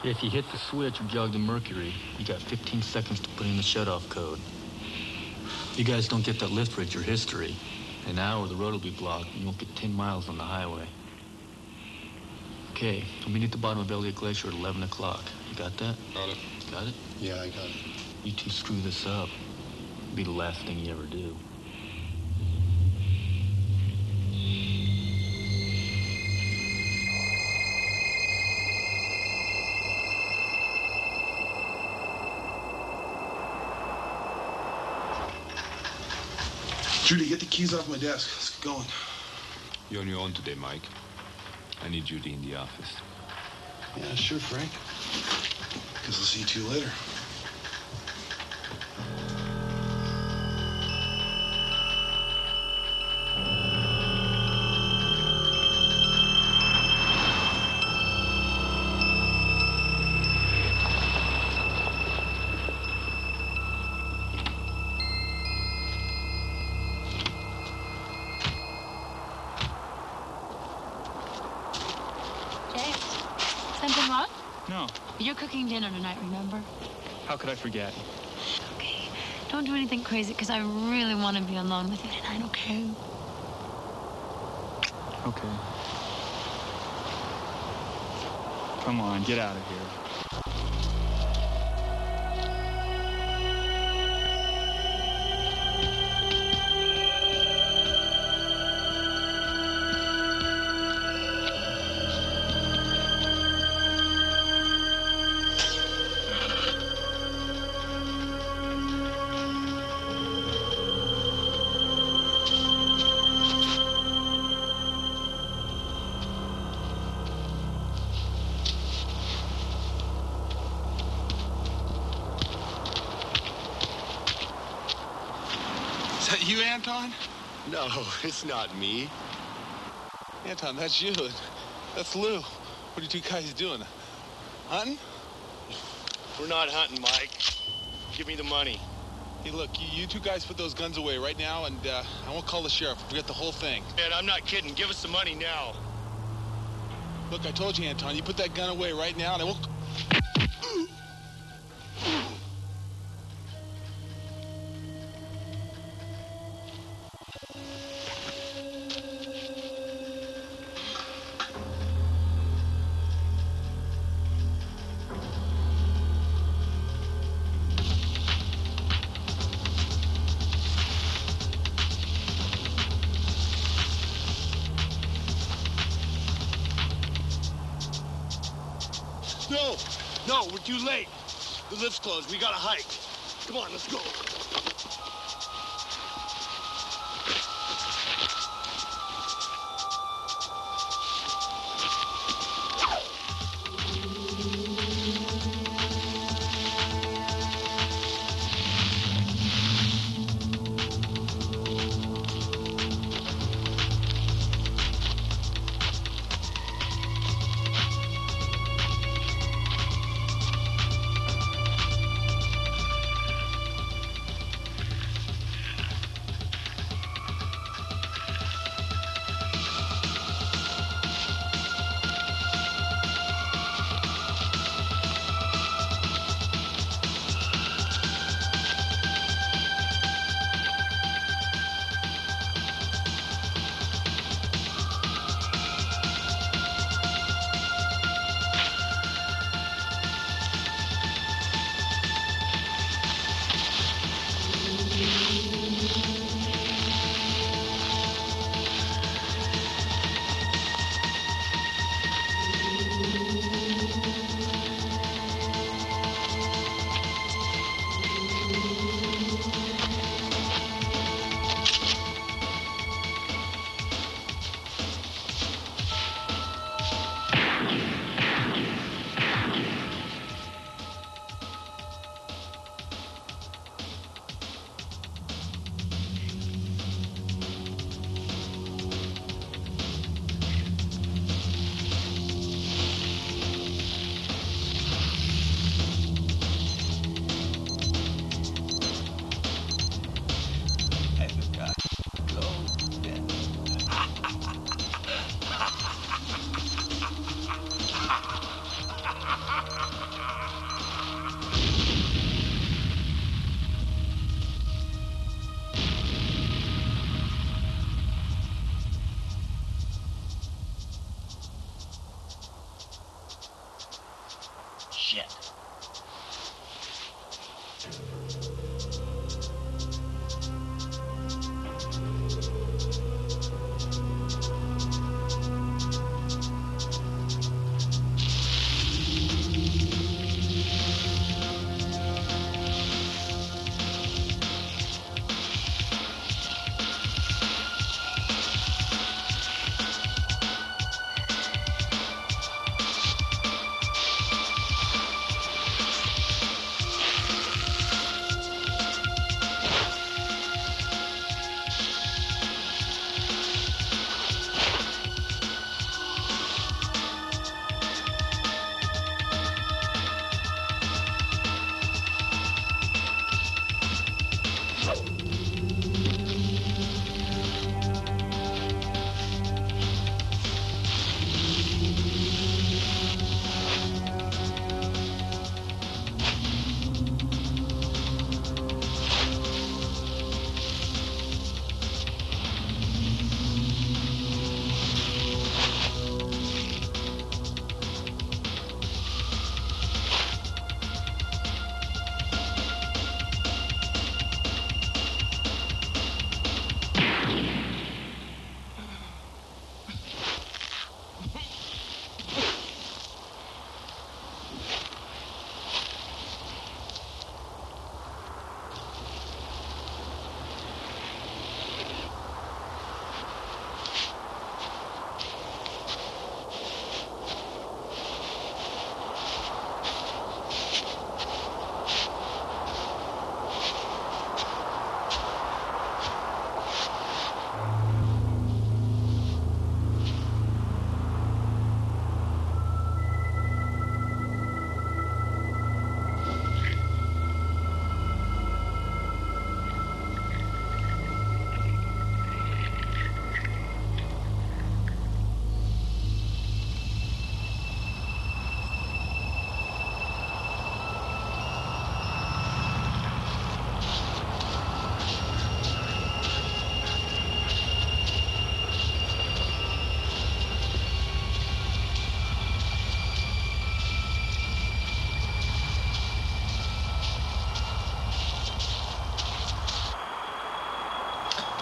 If you hit the switch or jog the mercury, you got 15 seconds to put in the shutoff code. If you guys don't get that lift rate, your history. An hour, the road will be blocked, and you won't get 10 miles on the highway. Okay, I'll meet at the bottom of Elliott Glacier at 11 o'clock. You got that? Got it. Got it? Yeah, I got it. You two screw this up. It'll be the last thing you ever do. Judy, get the keys off my desk. Let's get going. You're on your own today, Mike. I need Judy in the office. Yeah, sure, Frank. Guess I'll see you two later. You're cooking dinner tonight, remember? How could I forget? Okay. Don't do anything crazy, because I really want to be alone with you tonight, okay? Okay. Come on, get out of here. You, Anton? No, it's not me. Anton, that's you. That's Lou. What are you two guys doing? Hunting? We're not hunting, Mike. Give me the money. Hey, look, you two guys put those guns away right now, and I won't call the sheriff. Forget the whole thing. Man, I'm not kidding. Give us the money now. Look, I told you, Anton, you put that gun away right now, and I won't... No, we're too late. The lift's closed. We gotta hike. Come on, let's go.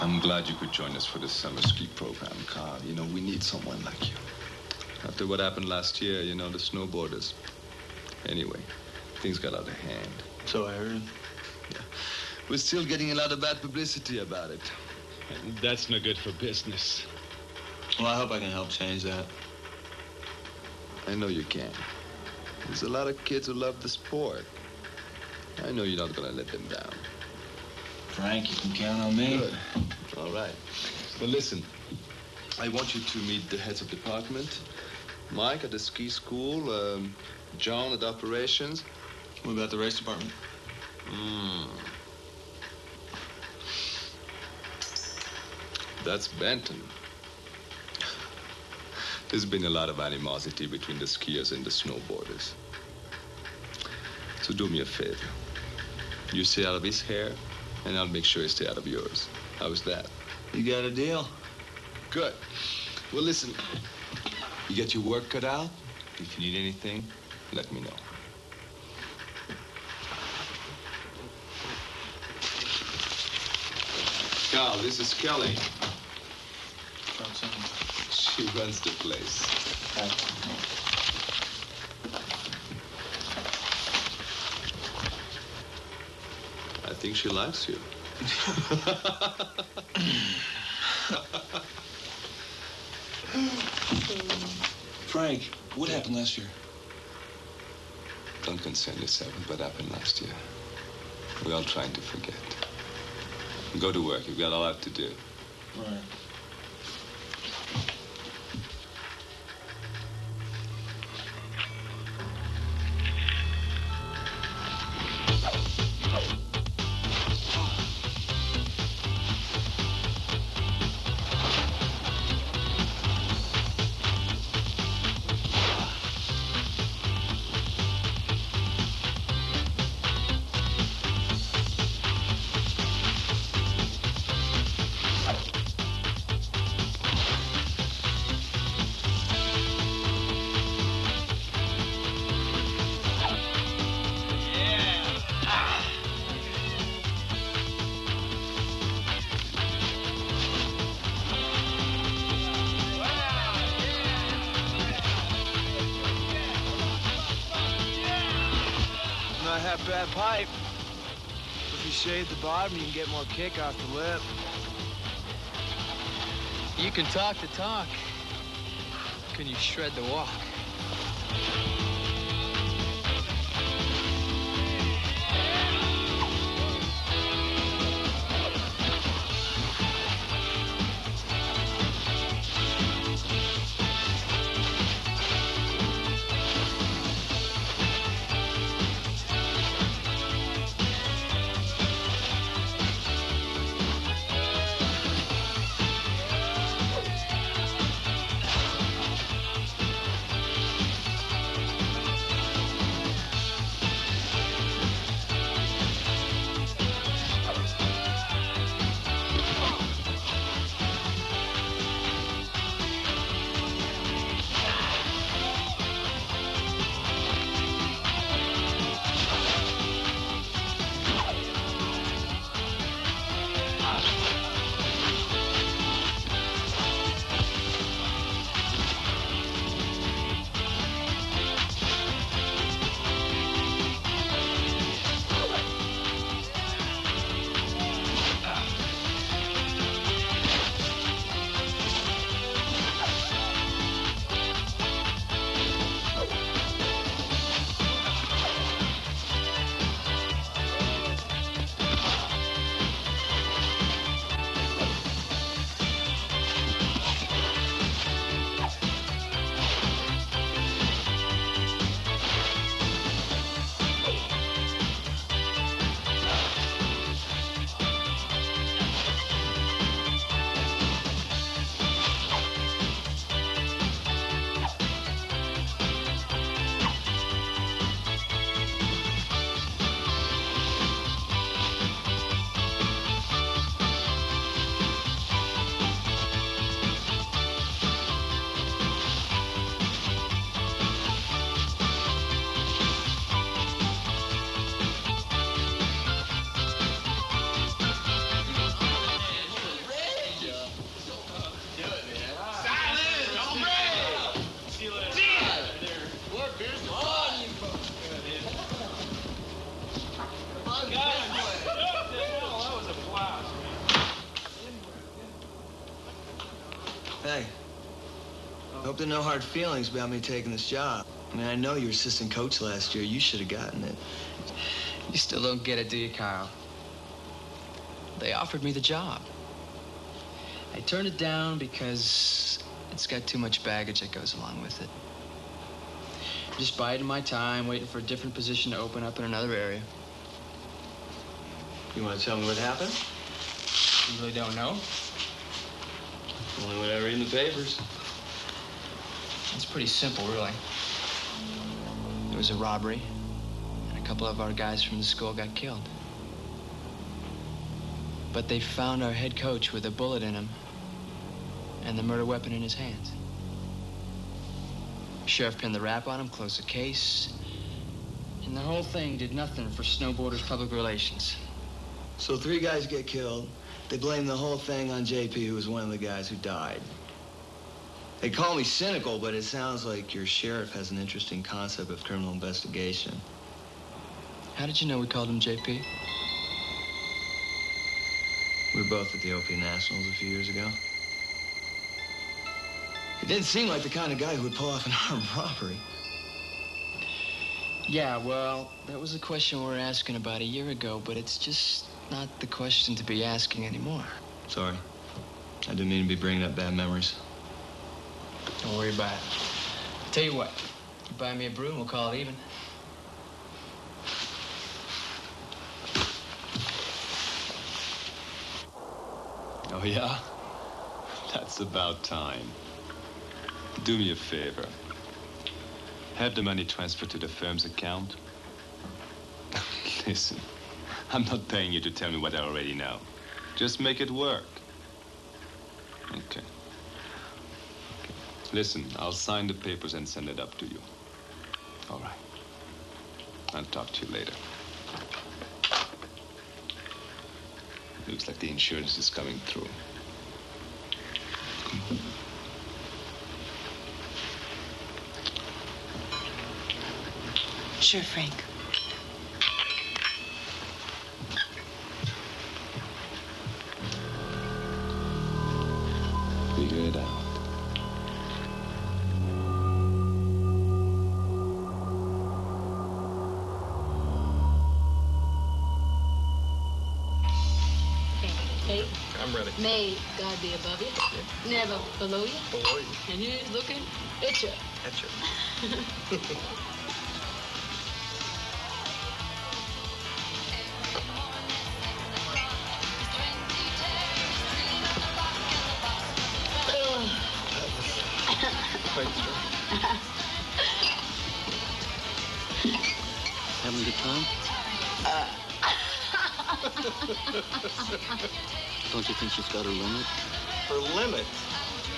I'm glad you could join us for this summer ski program, Carl. You know, we need someone like you. After what happened last year, you know, the snowboarders. Anyway, things got out of hand. So I heard. Yeah. We're still getting a lot of bad publicity about it. That's no good for business. Well, I hope I can help change that. I know you can. There's a lot of kids who love the sport. I know you're not gonna let them down. Frank, you can count on me. Good. All right. Well, listen. I want you to meet the heads of department. Mike at the ski school, John at operations. What about the race department? That's Benton. There's been a lot of animosity between the skiers and the snowboarders. So do me a favor. You stay out of his hair, and I'll make sure you stay out of yours. How's that? You got a deal? Good. Well, listen. You get your work cut out. If you need anything, let me know. Carl, this is Kelly. She runs the place. I think she likes you. Frank, what happened last year? Don't concern yourself with what happened last year. We're all trying to forget. Go to work. You've got a lot to do. All right. Not half bad pipe. If you shave the bottom, you can get more kick off the lip. You can talk the talk. Can you shred the walk? Hey, hope there are no hard feelings about me taking this job. I mean, I know you were assistant coach last year. You should have gotten it. You still don't get it, do you, Kyle? They offered me the job. I turned it down because it's got too much baggage that goes along with it. Just biding my time, waiting for a different position to open up in another area. You want to tell me what happened? You really don't know? Only what I read in the papers. It's pretty simple, really. There was a robbery, and a couple of our guys from the school got killed. But they found our head coach with a bullet in him and the murder weapon in his hands. Sheriff pinned the rap on him, closed the case, and the whole thing did nothing for Snowboarder's public relations. So 3 guys get killed. They blame the whole thing on JP, who was one of the guys who died. They call me cynical, but it sounds like your sheriff has an interesting concept of criminal investigation. How did you know we called him JP? We were both at the OP Nationals a few years ago. He didn't seem like the kind of guy who would pull off an armed robbery. Yeah, well, that was a question we were asking about a year ago, but it's just not the question to be asking anymore. Sorry. I didn't mean to be bringing up bad memories. Don't worry about it. Tell you what, you buy me a brew and we'll call it even. Oh, yeah? That's about time. Do me a favor. Have the money transferred to the firm's account. Listen, I'm not paying you to tell me what I already know. Just make it work. Okay. Listen, I'll sign the papers and send it up to you. All right. I'll talk to you later. Looks like the insurance is coming through. Sure, Frank. Figure it out. Hey, I'm ready. may God be above you, never below you. Below you. And here's looking at you. At you. Having a good time? Don't you think she's got her limit? Her limit?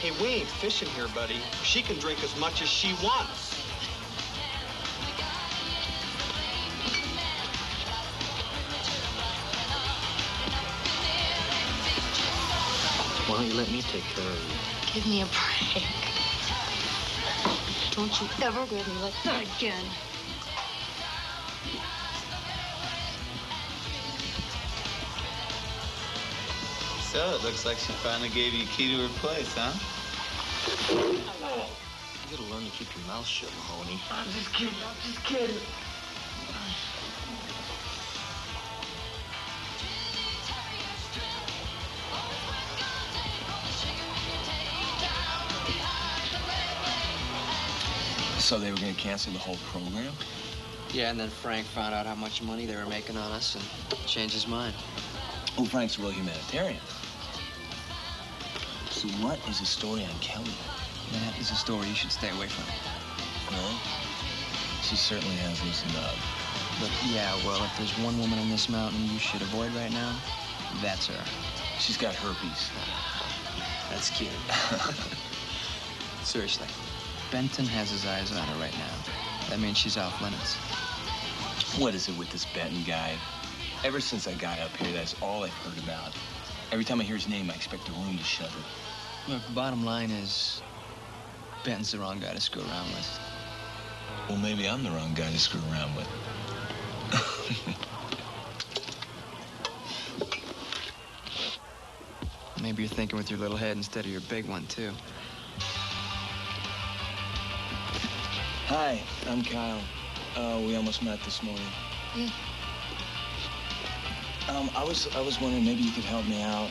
Hey, we ain't fishing here, buddy. She can drink as much as she wants. Why don't you let me take care of you? Give me a break. Don't you ever grab me like that again. So, it looks like she finally gave you a key to her place, huh? You gotta learn to keep your mouth shut, Mahoney. I'm just kidding. So they were gonna cancel the whole program? Yeah, and then Frank found out how much money they were making on us and changed his mind. Oh, Frank's a real humanitarian. So what is the story on Kelly? That is a story you should stay away from. Well, she certainly has this nub. But yeah, well, if there's one woman in this mountain you should avoid right now, that's her. She's got herpes. That's cute. Seriously, Benton has his eyes on her right now. That means she's off limits. What is it with this Benton guy? Ever since I got up here, that's all I've heard about. Every time I hear his name, I expect the room to shudder. Look, the bottom line is, Benton's the wrong guy to screw around with. Well, maybe I'm the wrong guy to screw around with. Maybe you're thinking with your little head instead of your big one, too. Hi, I'm Kyle. We almost met this morning. Yeah. I was wondering maybe you could help me out.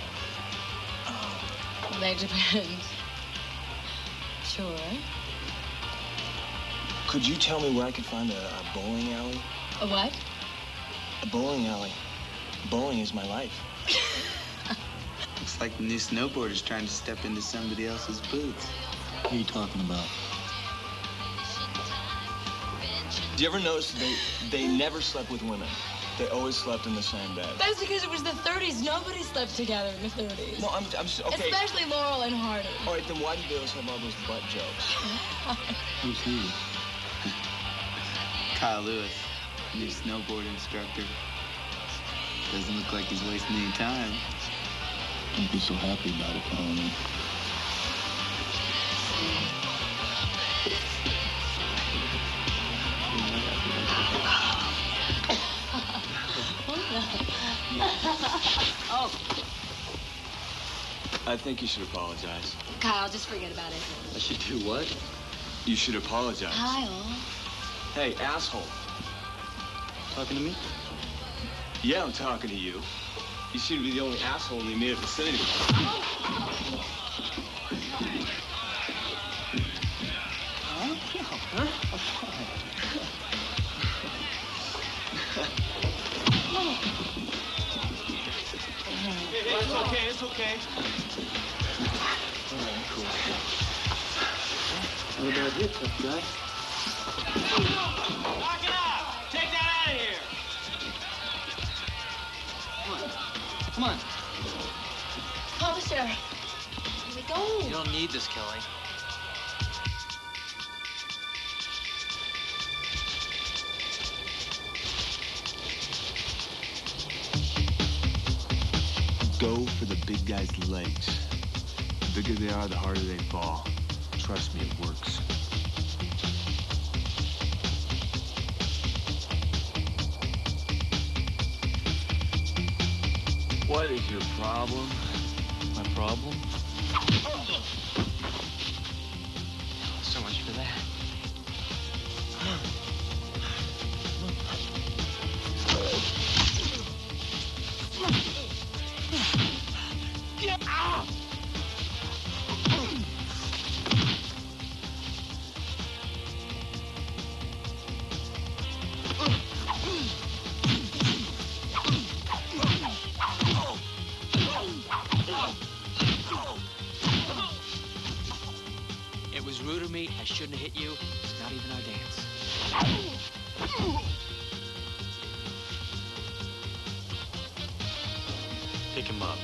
That depends. Sure. Could you tell me where I could find a bowling alley? A what? A bowling alley. Bowling is my life. Looks like the new snowboarder's trying to step into somebody else's boots. What are you talking about? Do you ever notice they never slept with women? They always slept in the same bed. That's because it was the 30s. Nobody slept together in the 30s. No, I'm okay. Especially Laurel and Harding. All right, then why do they always have all those butt jokes? Who's he? Kyle Lewis, new snowboard instructor. Doesn't look like he's wasting any time. Don't be so happy about it, Mahoney. Oh, I think you should apologize. Kyle, just forget about it. I should do what? You should apologize. Kyle. Hey, asshole. Talking to me? Yeah, I'm talking to you. You seem to be the only asshole in the immediate vicinity. It's okay. All right, cool. What about you, tough guy? Knock it out! Take that out of here! Come on. Officer, here we go. You don't need this, Kelly. Go for the big guy's legs. The bigger they are, the harder they fall. Trust me, it works. What is your problem? My problem? So much for that. It was rude of me. I shouldn't have hit you. It's not even our dance. Pick him up.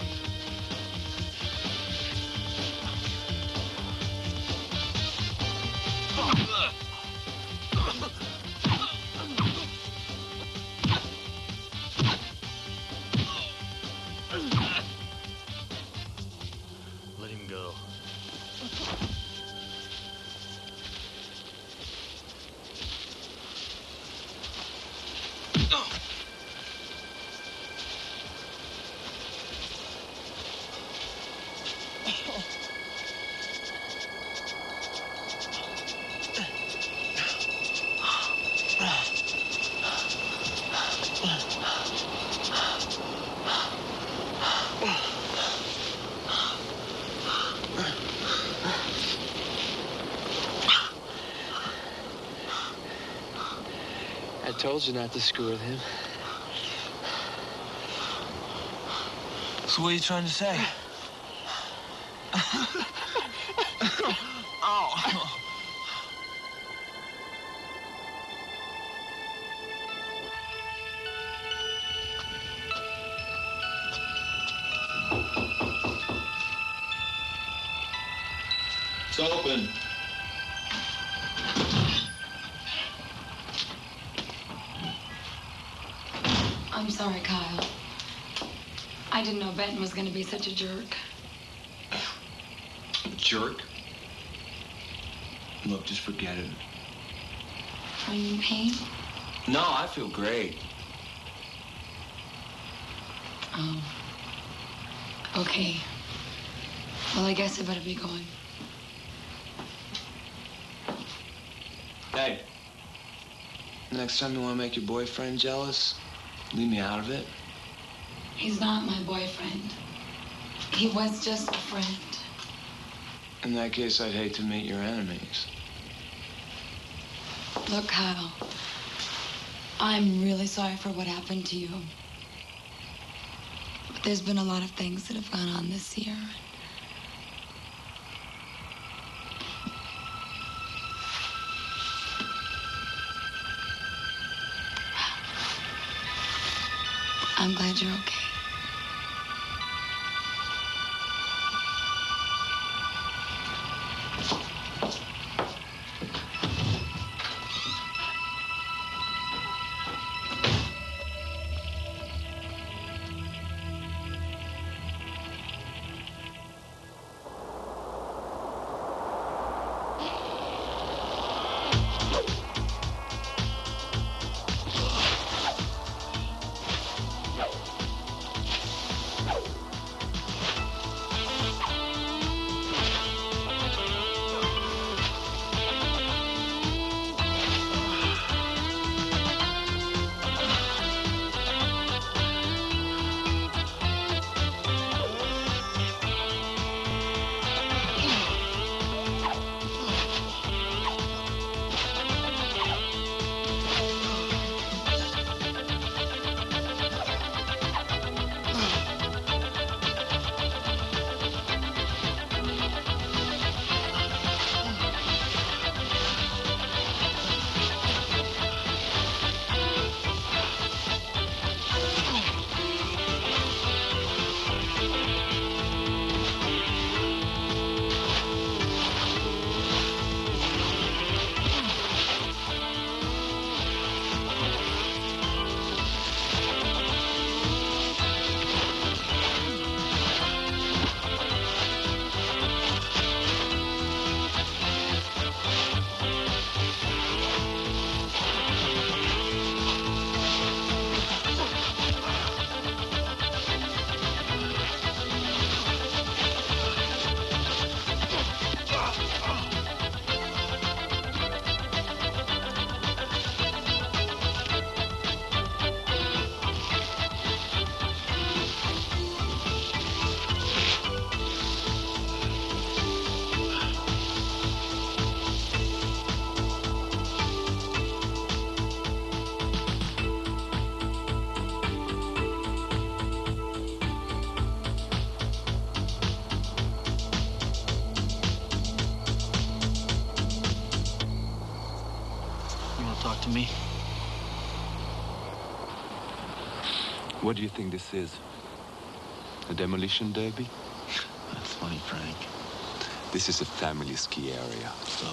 told you not to screw with him. So what are you trying to say? Ow. It's open. I'm sorry, Kyle. I didn't know Benton was going to be such a jerk. Jerk? Look, just forget it. Are you in pain? No, I feel great. Oh. Okay. Well, I guess I better be going. Hey. Next time you want to make your boyfriend jealous, leave me out of it. He's not my boyfriend. He was just a friend. In that case, I'd hate to meet your enemies. Look, Kyle, I'm really sorry for what happened to you. But there's been a lot of things that have gone on this year. I'm glad you're okay. Talk to me. What do you think this is? A demolition derby? That's funny, Frank. This is a family ski area. So?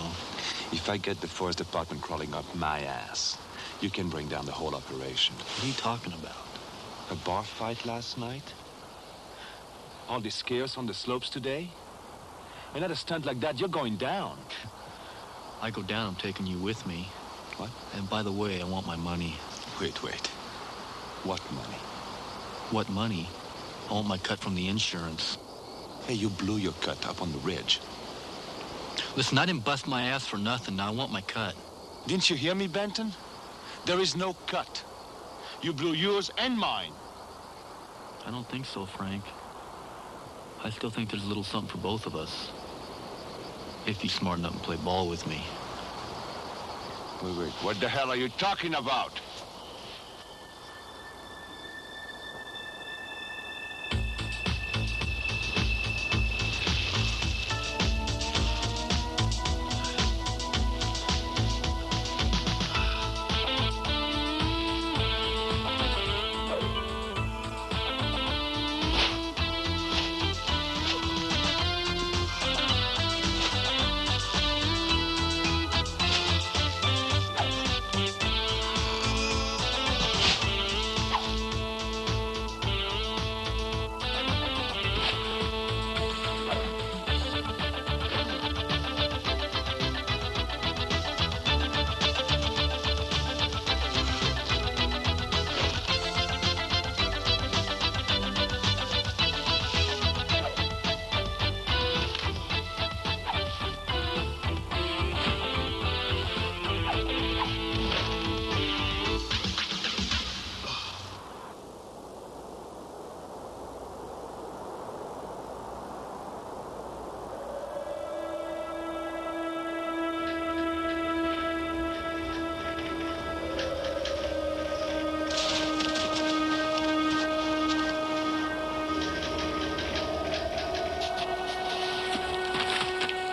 If I get the forest department crawling up my ass, you can bring down the whole operation. What are you talking about? A bar fight last night? All the skiers on the slopes today? And at a stunt like that, you're going down. I go down, I'm taking you with me. What? And by the way, I want my money. Wait. What money? What money? I want my cut from the insurance. Hey, you blew your cut up on the ridge. Listen, I didn't bust my ass for nothing. Now I want my cut. Didn't you hear me, Benton? There is no cut. You blew yours and mine. I don't think so, Frank. I still think there's a little something for both of us. If you're smart enough to play ball with me. Wait. What the hell are you talking about?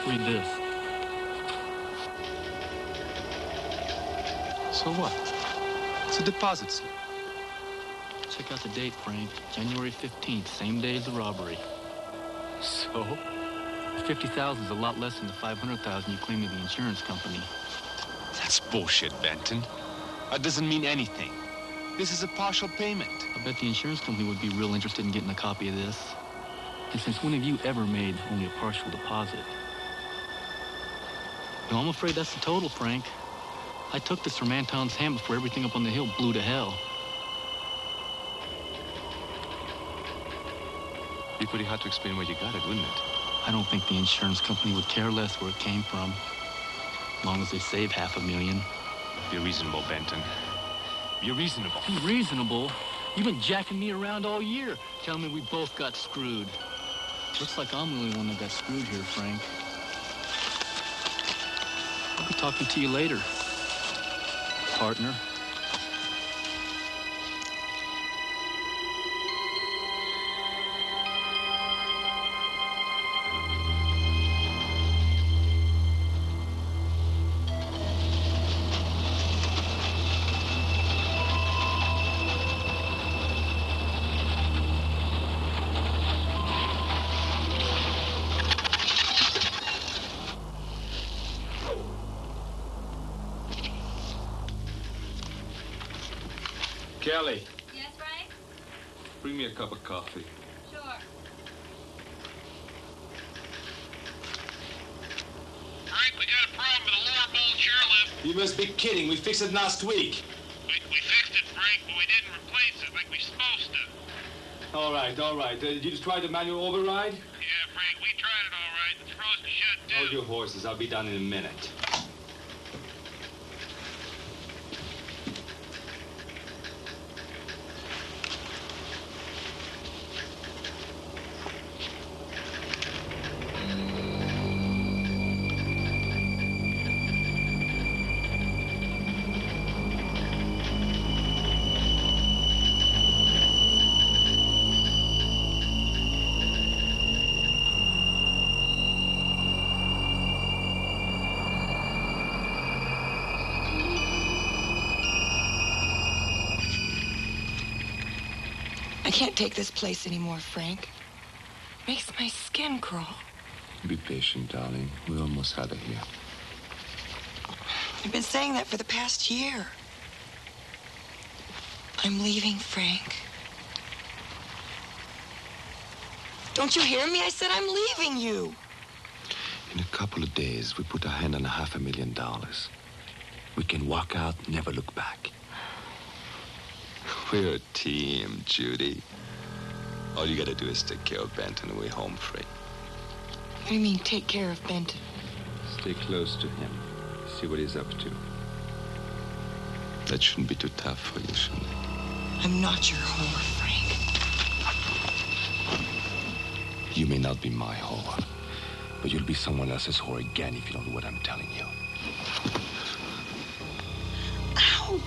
read this. So what? It's a deposit slip. Check out the date, Frank. January 15th, same day as the robbery. So? The 50,000 is a lot less than the 500,000 you claim to the insurance company. That's bullshit, Benton. That doesn't mean anything. This is a partial payment. I bet the insurance company would be real interested in getting a copy of this. And since when have you ever made only a partial deposit? No, I'm afraid that's the total, Frank. I took this from Anton's hand before everything up on the hill blew to hell. Be pretty hard to explain where you got it, wouldn't it? I don't think the insurance company would care less where it came from, as long as they save $500,000. Be reasonable, Benton. Be reasonable. Be reasonable? You've been jacking me around all year, telling me we both got screwed. Looks like I'm the only one that got screwed here, Frank. I'll be talking to you later, partner. Kelly. Yes, Frank? Bring me a cup of coffee. Sure. Frank, we got a problem with the lower bowl chairlift. You must be kidding. We fixed it last week. We fixed it, Frank, but we didn't replace it like we supposed to. All right. Did you just try the manual override? Yeah, Frank, we tried it all right. It's frozen shut, too. Hold your horses. I'll be done in a minute. I can't take this place anymore, Frank. Makes my skin crawl. Be patient, darling. We're almost out of here. I've been saying that for the past year. I'm leaving, Frank. Don't you hear me? I said I'm leaving you. In a couple of days, we put our hand on $500,000. We can walk out, never look back. We're a team, Judy. All you gotta do is take care of Benton and we're home free. What do you mean, take care of Benton? Stay close to him. See what he's up to. That shouldn't be too tough for you, shouldn't it? I'm not your whore, Frank. You may not be my whore, but you'll be someone else's whore again if you don't do what I'm telling you. Ow!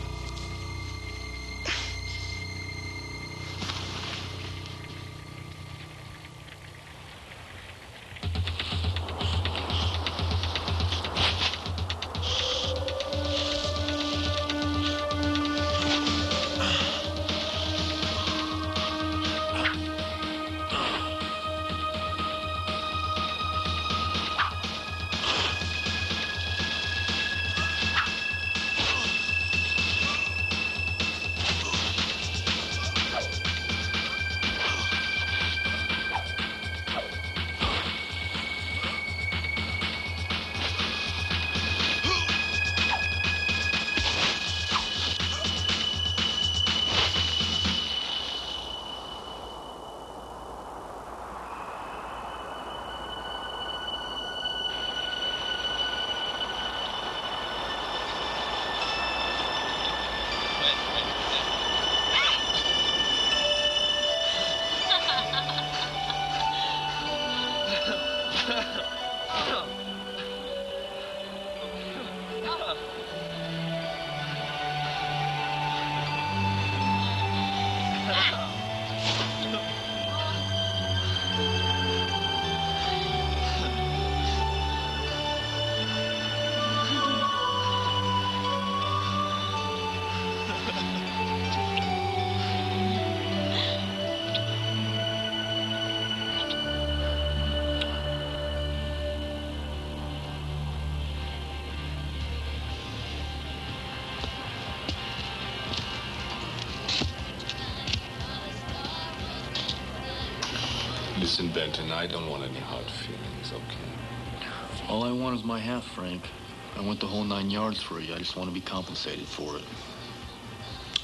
Listen, Benton, I don't want any hard feelings, okay? All I want is my half, Frank. I went the whole 9 yards for you. I just want to be compensated for it.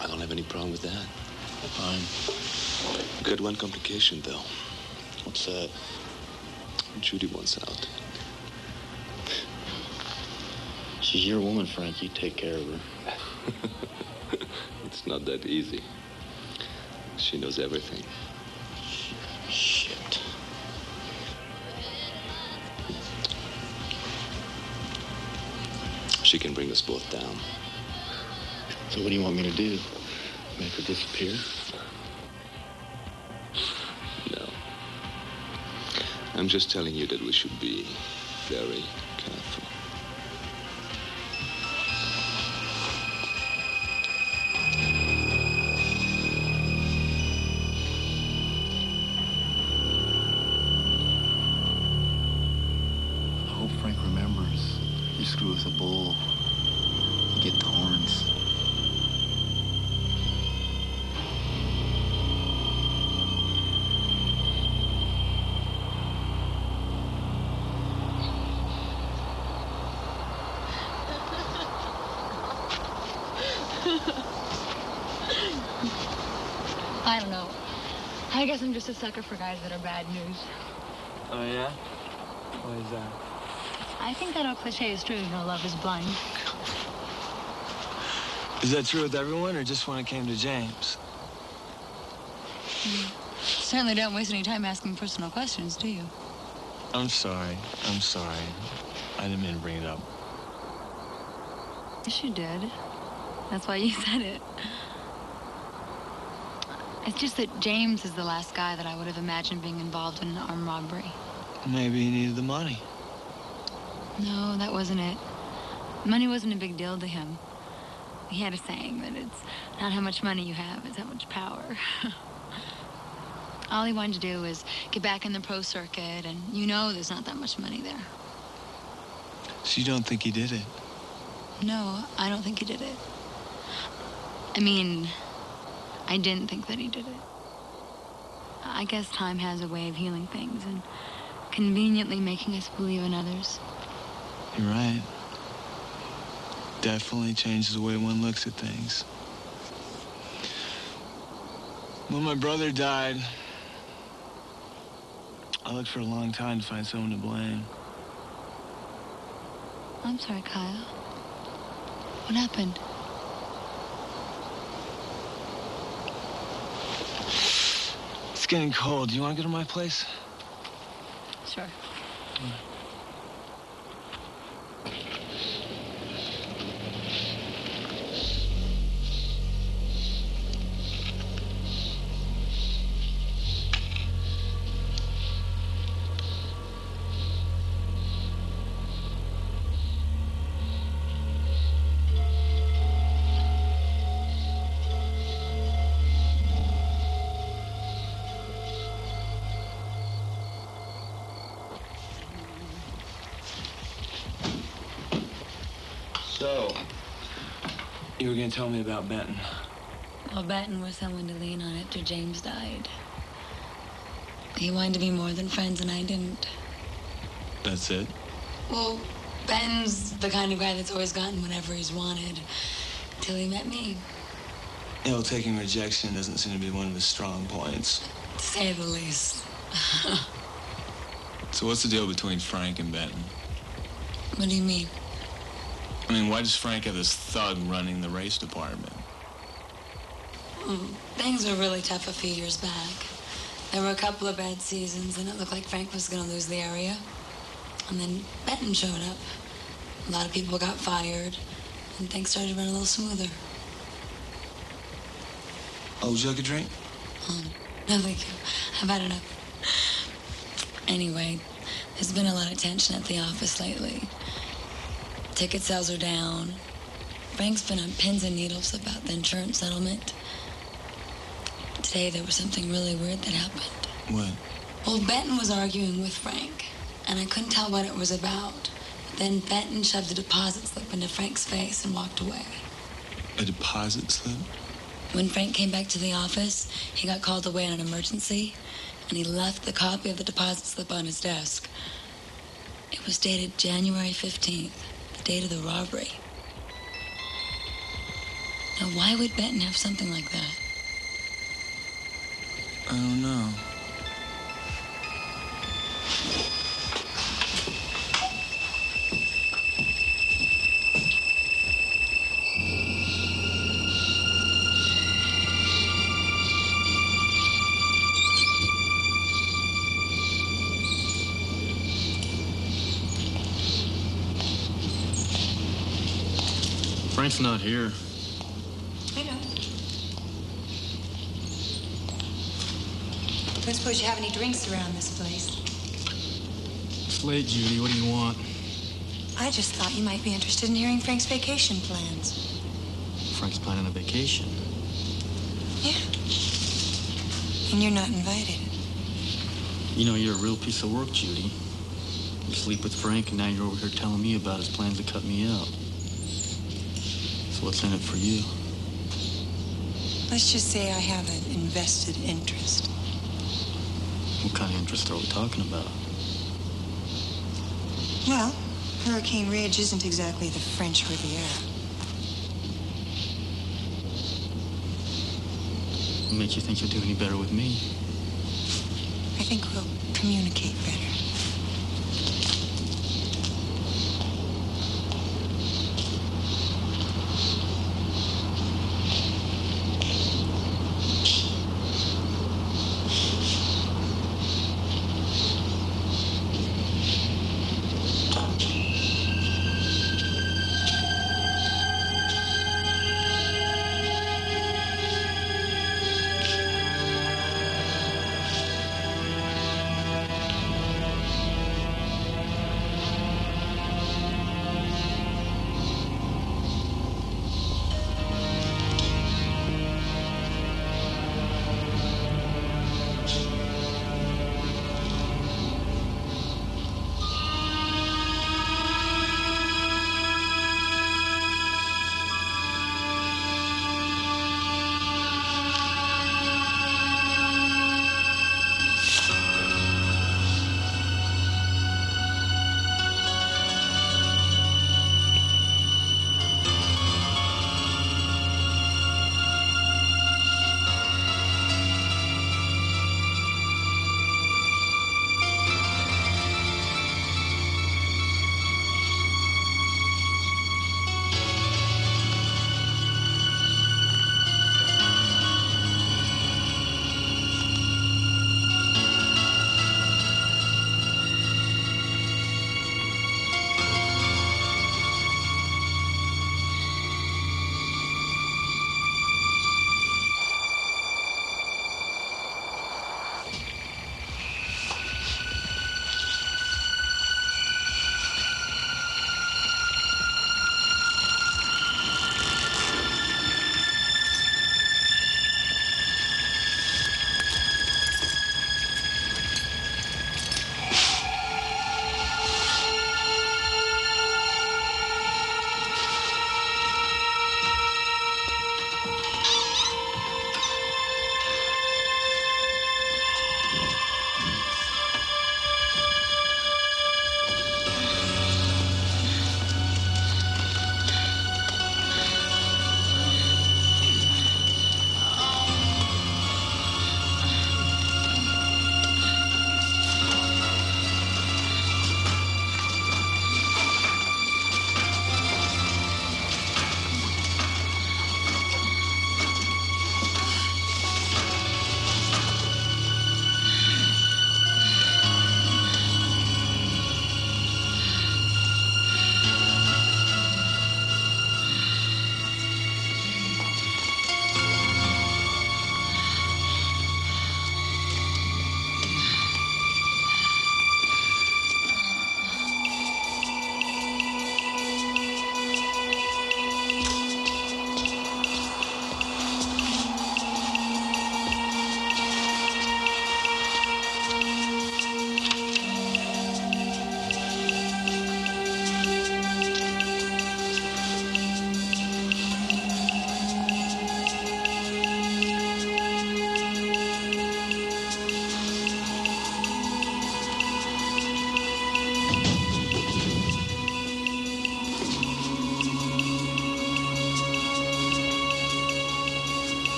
I don't have any problem with that. Fine. Got one complication, though. What's that? Judy wants out. She's your woman, Frank. You take care of her. It's not that easy. She knows everything. Shit. She can bring us both down. So what do you want me to do? Make her disappear? No. I'm just telling you that we should be very careful. I hope Frank remembers. You screw with a bull, you get the horns. I don't know. I guess I'm just a sucker for guys that are bad news. Oh, yeah? Why is that? I think that old cliche is true, love is blind. Is that true with everyone or just when it came to James? Certainly don't waste any time asking personal questions, do you? I'm sorry. I didn't mean to bring it up. Yes, you did. That's why you said it. It's just that James is the last guy that I would have imagined being involved in an armed robbery. Maybe he needed the money. No, that wasn't it. Money wasn't a big deal to him. He had a saying that it's not how much money you have, it's how much power. All he wanted to do was get back in the pro circuit, and you know there's not that much money there. So you don't think he did it? No, I don't think he did it. I mean, I didn't think that he did it. I guess time has a way of healing things and conveniently making us believe in others. You're right. Definitely changes the way one looks at things. When my brother died, I looked for a long time to find someone to blame. I'm sorry, Kyle. What happened? It's getting cold. Do you want to go to my place? Sure. So, you were going to tell me about Benton. Well, Benton was someone to lean on after James died. He wanted to be more than friends, and I didn't. That's it? Well, Benton's the kind of guy that's always gotten whatever he's wanted, till he met me. You know, taking rejection doesn't seem to be one of his strong points. To say the least. So what's the deal between Frank and Benton? What do you mean? I mean, why does Frank have this thug running the race department? Things were really tough a few years back. There were a couple of bad seasons, and it looked like Frank was going to lose the area. And then Benton showed up. A lot of people got fired, and things started to run a little smoother. Oh, would you like a drink? No, thank you. I've had enough. Anyway, there's been a lot of tension at the office lately. Ticket sales are down. Frank's been on pins and needles about the insurance settlement. Today, there was something really weird that happened. What? Well, Benton was arguing with Frank, and I couldn't tell what it was about. But then Benton shoved a deposit slip into Frank's face and walked away. A deposit slip? When Frank came back to the office, he got called away on an emergency, and he left the copy of the deposit slip on his desk. It was dated January 15th, the date of the robbery. Now, why would Benton have something like that? I don't know. Frank's not here. I know. Don't suppose you have any drinks around this place? It's late, Judy. What do you want? I just thought you might be interested in hearing Frank's vacation plans. Frank's planning a vacation. Yeah. And you're not invited. You know, you're a real piece of work, Judy. You sleep with Frank, and now you're over here telling me about his plans to cut me out. So what's in it for you? Let's just say I have an invested interest. What kind of interest are we talking about? Well, Hurricane Ridge isn't exactly the French Riviera. What makes you think you'll do any better with me? I think we'll communicate better.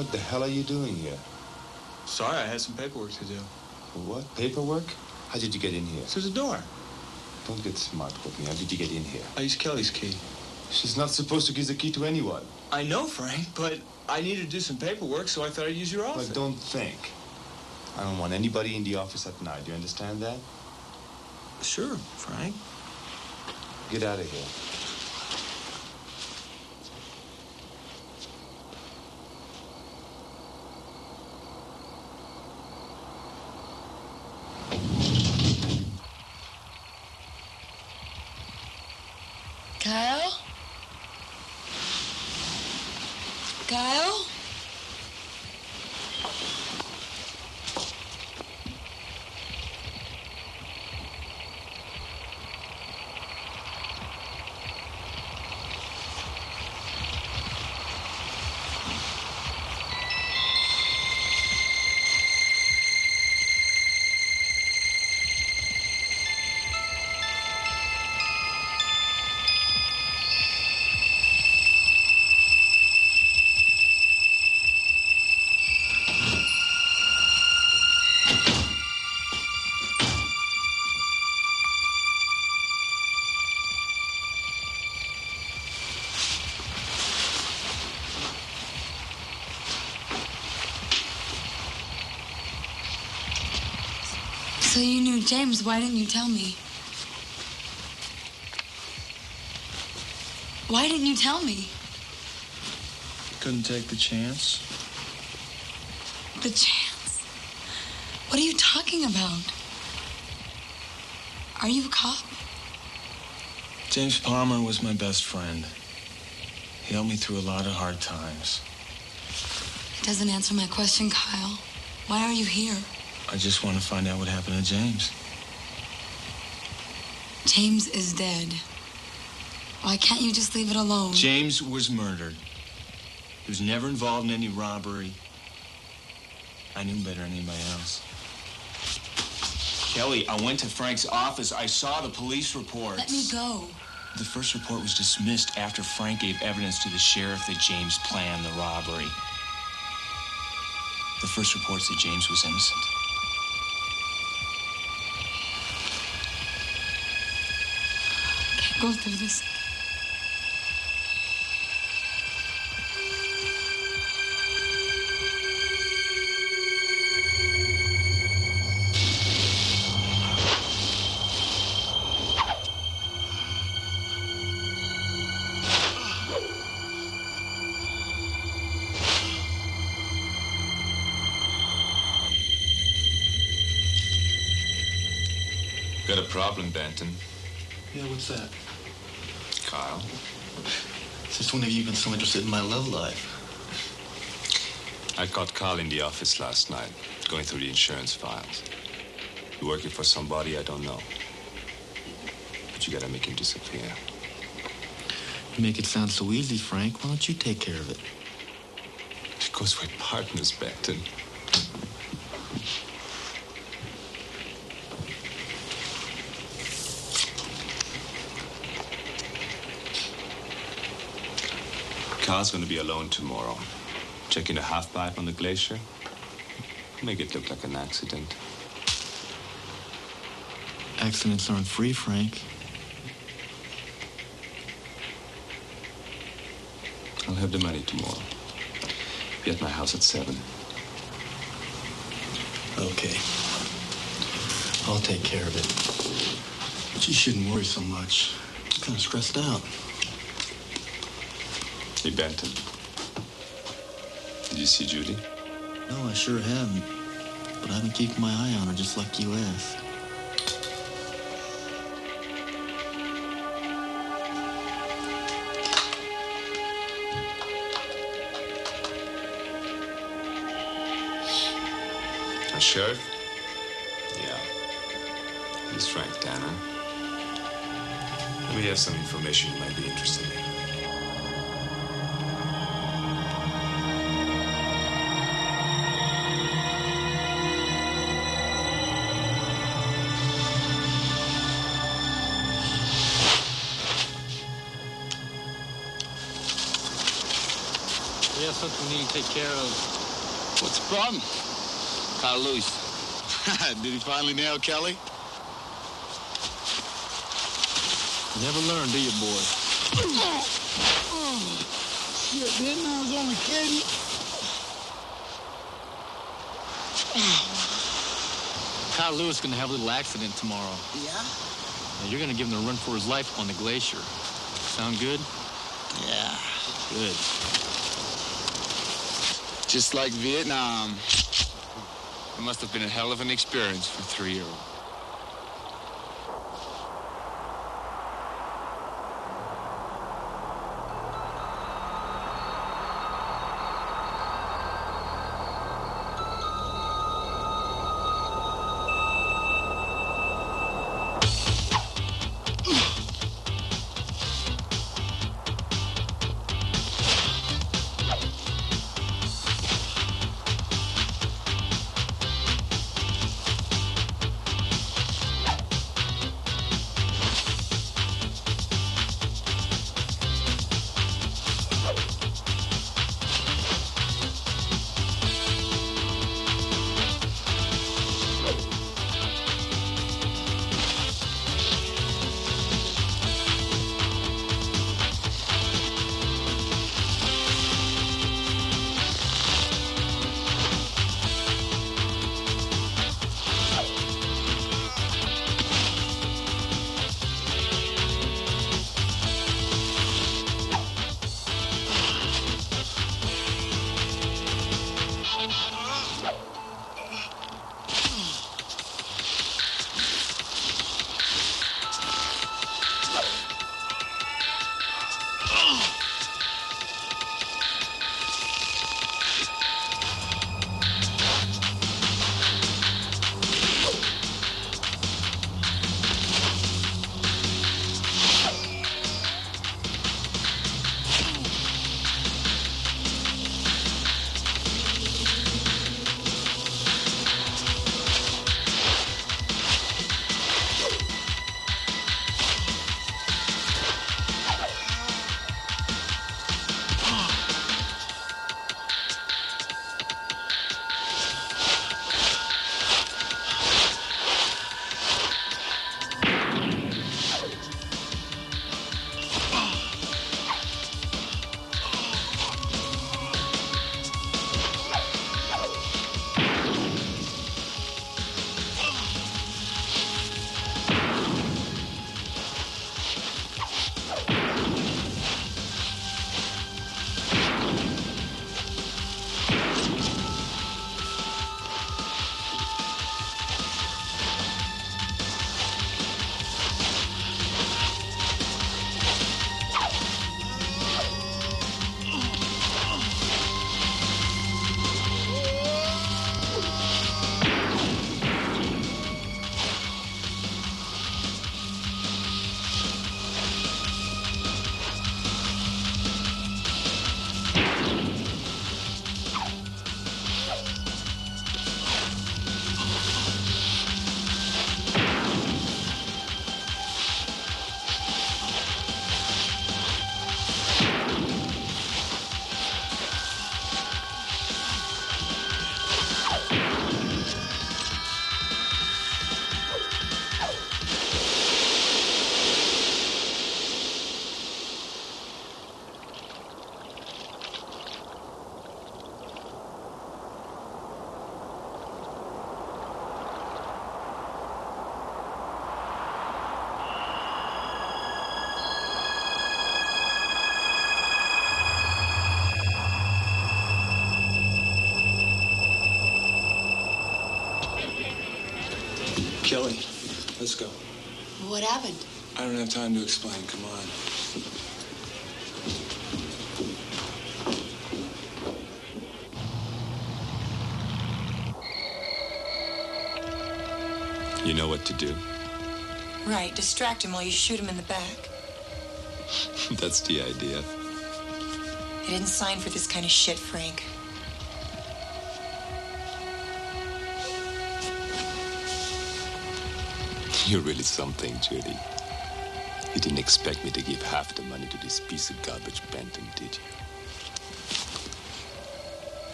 What the hell are you doing here? Sorry, I had some paperwork to do. What? Paperwork? How did you get in here? Through the door. Don't get smart with me. How did you get in here? I used Kelly's key. She's not supposed to give the key to anyone. I know, Frank, but I needed to do some paperwork, so I thought I'd use your office. But don't think. I don't want anybody in the office at night. Do you understand that? Sure, Frank. Get out of here. Kyle? Kyle? So you knew James. Why didn't you tell me? Why didn't you tell me? Couldn't take the chance. The chance? What are you talking about? Are you a cop? James Palmer was my best friend. He helped me through a lot of hard times. It doesn't answer my question, Kyle. Why are you here? I just want to find out what happened to James. James is dead. Why can't you just leave it alone? James was murdered. He was never involved in any robbery. I knew him better than anybody else. Kelly, I went to Frank's office. I saw the police reports. Let me go. The first report was dismissed after Frank gave evidence to the sheriff that James planned the robbery. The first report said James was innocent. Go through this. Got a problem, Benton? Yeah, what's that? Kyle? Since when have you been so interested in my love life? I caught Carl in the office last night, going through the insurance files. You working for somebody I don't know. But you gotta make him disappear. You make it sound so easy, Frank. Why don't you take care of it? Because we're partners, Benton. Carl's gonna be alone tomorrow. Checking the half pipe on the glacier. Make it look like an accident. Accidents aren't free, Frank. I'll have the money tomorrow. Be at my house at 7. Okay. I'll take care of it. But you shouldn't worry so much. I'm kind of stressed out. Hey, Benton. Did you see Judy? No, I sure haven't. But I've been keeping my eye on her just like you asked. A sheriff? Yeah. He's Frank Tanner. We have some information you might be interested in. We have something we need to take care of. What's the problem? Carl Lewis. Did he finally nail Kelly? Never learn, do you, boy? Shit, Vietnam's only kidding. Kyle Lewis is gonna have a little accident tomorrow. Yeah? Now, you're gonna give him a run for his life on the glacier. Sound good? Yeah. Good. Just like Vietnam. It must have been a hell of an experience for a 3-year-old. Kelly, let's go. What happened? I don't have time to explain. Come on. You know what to do? Right, distract him while you shoot him in the back. That's the idea. I didn't sign for this kind of shit, Frank. You're really something, Judy. You didn't expect me to give half the money to this piece of garbage Benton, did you?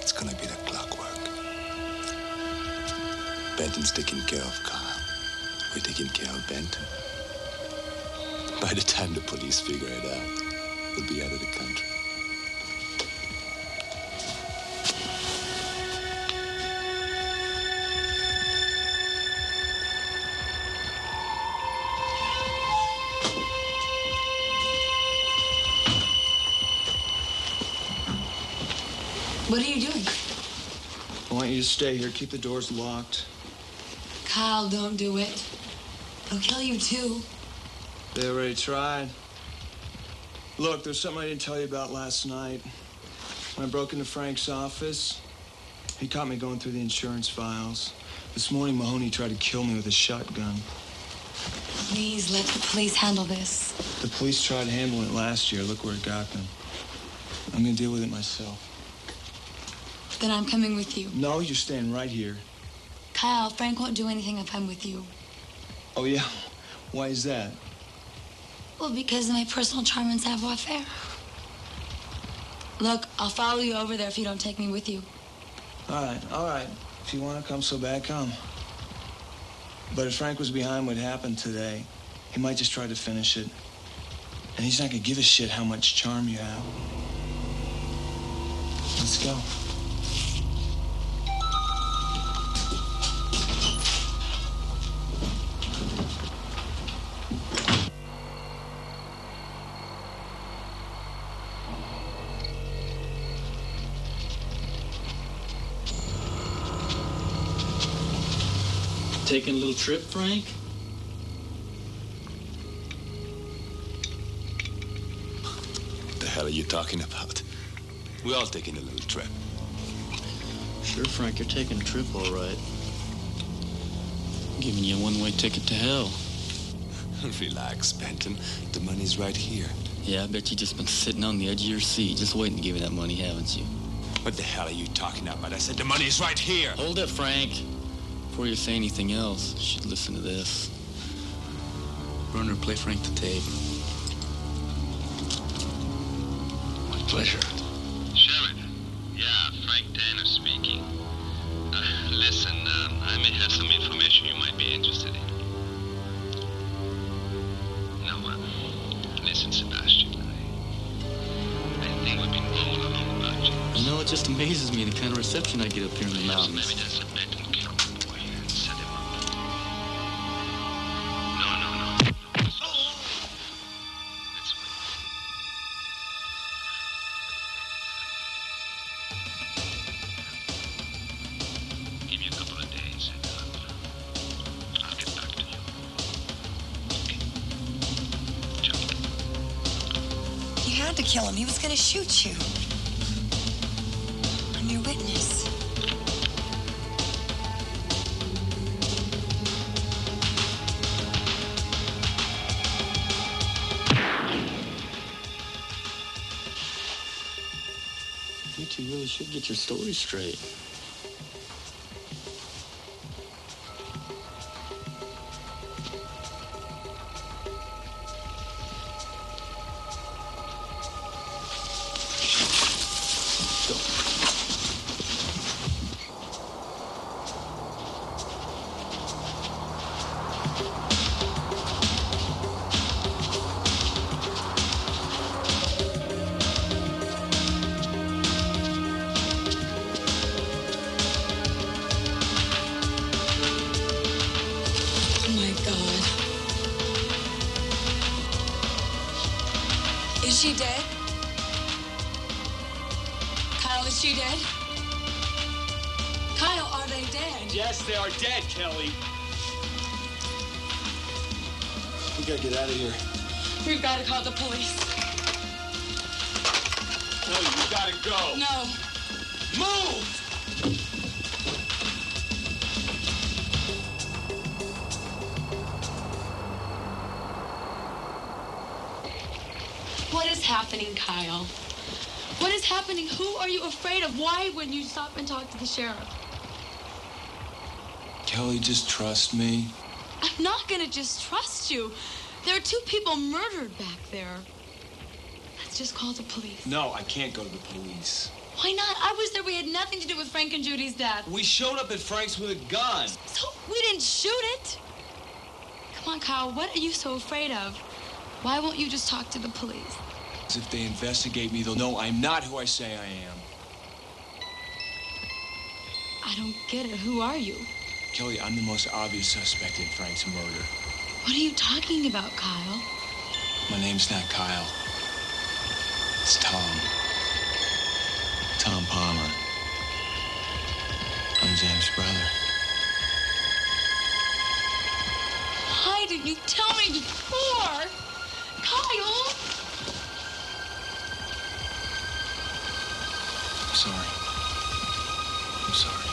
It's gonna be the clockwork. Benton's taken care of, Kyle. We're taking care of Benton. By the time the police figure it out, we'll be out of the country. What are you doing? I want you to stay here. Keep the doors locked. Kyle, don't do it. They'll kill you too. They already tried. Look, there's something I didn't tell you about last night. When I broke into Frank's office, he caught me going through the insurance files. This morning, Mahoney tried to kill me with a shotgun. Please let the police handle this. The police tried handling it last year. Look where it got them. I'm gonna deal with it myself. Then I'm coming with you. No, you're staying right here. Kyle, Frank won't do anything if I'm with you. Oh, yeah? Why is that? Well, because of my personal charm and savoir-faire. Look, I'll follow you over there if you don't take me with you. All right. If you want to come so bad, come. But if Frank was behind what happened today, he might just try to finish it. And he's not gonna give a shit how much charm you have. Let's go. Taking a little trip, Frank? What the hell are you talking about? We're all taking a little trip. Sure, Frank, you're taking a trip, all right. Giving you a one-way ticket to hell. Relax, Benton. The money's right here. Yeah, I bet you just been sitting on the edge of your seat, just waiting to give me that money, haven't you? What the hell are you talking about? I said the money's right here. Hold it, Frank. Before you say anything else, you should listen to this. Runner, play Frank the tape. With pleasure. Sheriff, yeah, Frank Tanner speaking. Listen, I may have some information you might be interested in. No, listen, Sebastian, I think we've been all along about you. You know, it just amazes me the kind of reception I get up here in the mountains. Maybe that's a Benton killed the boy and set him up. No. Let's wait. Give me a couple of days and I'll get back to you. Okay. You had to kill him. He was gonna shoot you. I'm your witness. You two really should get your story straight. Oh my God. Is she dead? Kyle, is she dead? Kyle, are they dead? Yes, they are dead, Kelly. We gotta get out of here. We've got to call the police. No, you gotta go. No. Move! What is happening, Kyle? What is happening? Who are you afraid of? Why wouldn't you stop and talk to the sheriff? Kelly, just trust me. I'm not gonna just trust you. There are 2 people murdered back there. Let's just call the police. No, I can't go to the police. Why not? I was there. We had nothing to do with Frank and Judy's death. We showed up at Frank's with a gun. So we didn't shoot it. Come on, Kyle. What are you so afraid of? Why won't you just talk to the police? If they investigate me, they'll know I'm not who I say I am. I don't get it. Who are you? Kelly, I'm the most obvious suspect in Frank's murder. What are you talking about, Kyle? My name's not Kyle. It's Tom. Tom Palmer. I'm James' brother. Why didn't you tell me before? Kyle! I'm sorry. I'm sorry.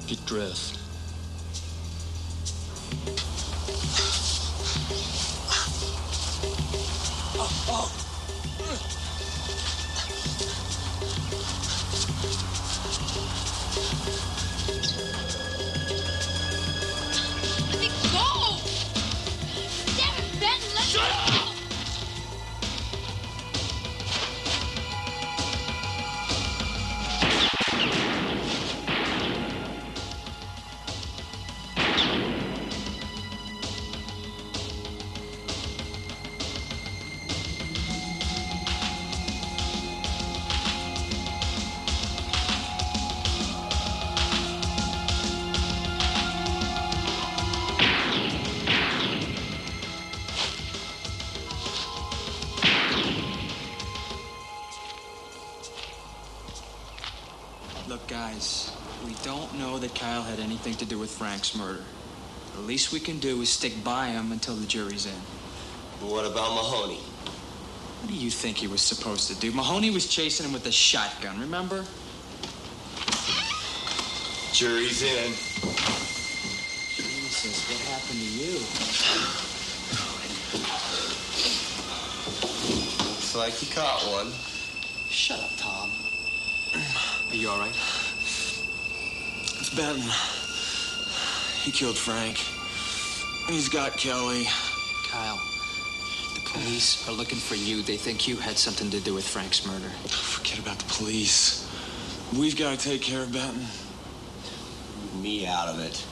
Get dressed. Let me go! Damn it, Ben! Let me go! Look, guys, we don't know that Kyle had anything to do with Frank's murder. The least we can do is stick by him until the jury's in. But what about Mahoney? What do you think he was supposed to do? Mahoney was chasing him with a shotgun, remember? Jury's in. Jesus, what happened to you? Looks like you caught one. Shut up, Tom. Are you all right? It's Benton. He killed Frank. He's got Kelly. Kyle, the police are looking for you. They think you had something to do with Frank's murder. Forget about the police. We've got to take care of Benton. Leave me out of it.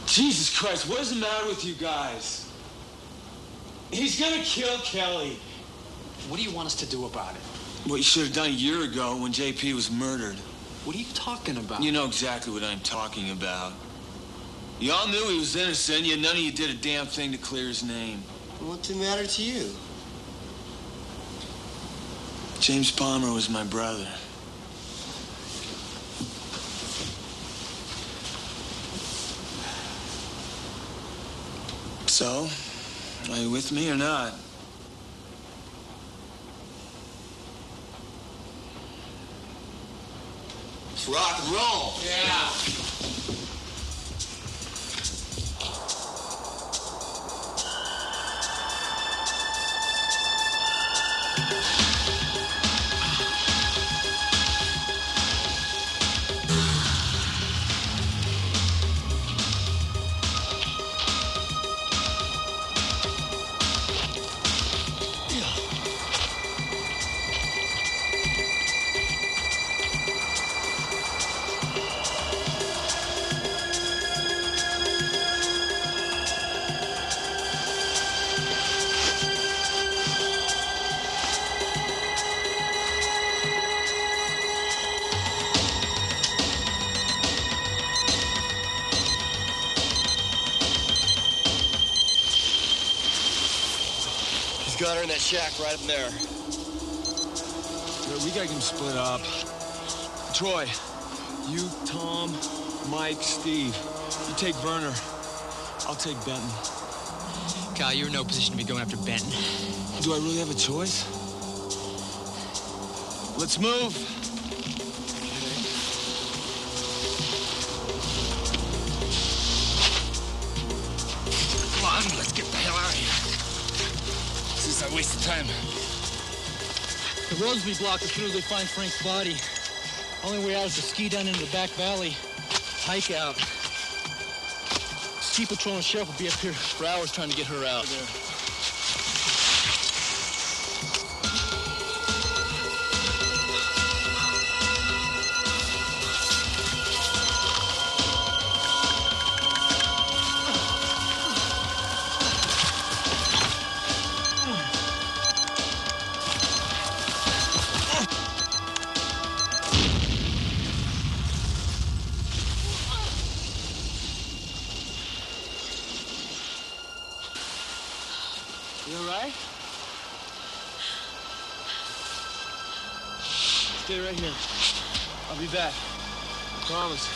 Jesus Christ, what is the matter with you guys? He's gonna kill Kelly. What do you want us to do about it? What you should have done a year ago when JP was murdered. What are you talking about? You know exactly what I'm talking about. You all knew he was innocent, yet none of you did a damn thing to clear his name. What's the matter to you? James Palmer was my brother. So, are you with me or not? It's rock and roll. Yeah. Got her in that shack right up there. We gotta get him split up. Troy, you, Tom, Mike, Steve. You take Werner. I'll take Benton. Kyle, you're in no position to be going after Benton. Do I really have a choice? Let's move. Come on, let's get the hell out of here. This is a waste of time. The roads will be blocked as soon as they find Frank's body. Only way out is to ski down into the back valley. Hike out. Ski patrol and sheriff will be up here for hours trying to get her out. You all right? Stay right here. I'll be back. I promise.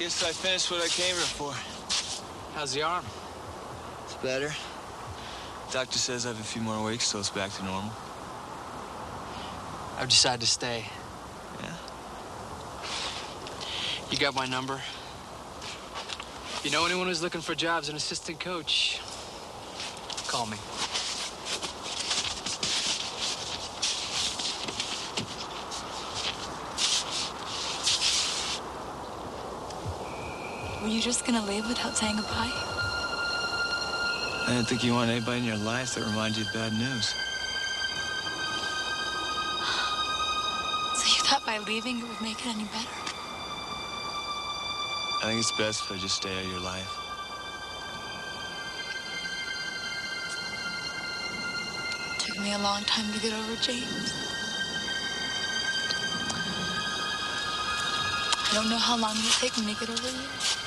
guess I finished what I came here for. How's the arm? It's better. Doctor says I have a few more weeks till it's back to normal. I've decided to stay. Yeah? You got my number? If you know anyone who's looking for jobs as an assistant coach, call me. Were you just gonna leave without saying goodbye? I didn't think you want anybody in your life that reminds you of bad news. So you thought by leaving it would make it any better? I think it's best if I just stay out of your life. It took me a long time to get over James. I don't know how long it'll take me to get over you.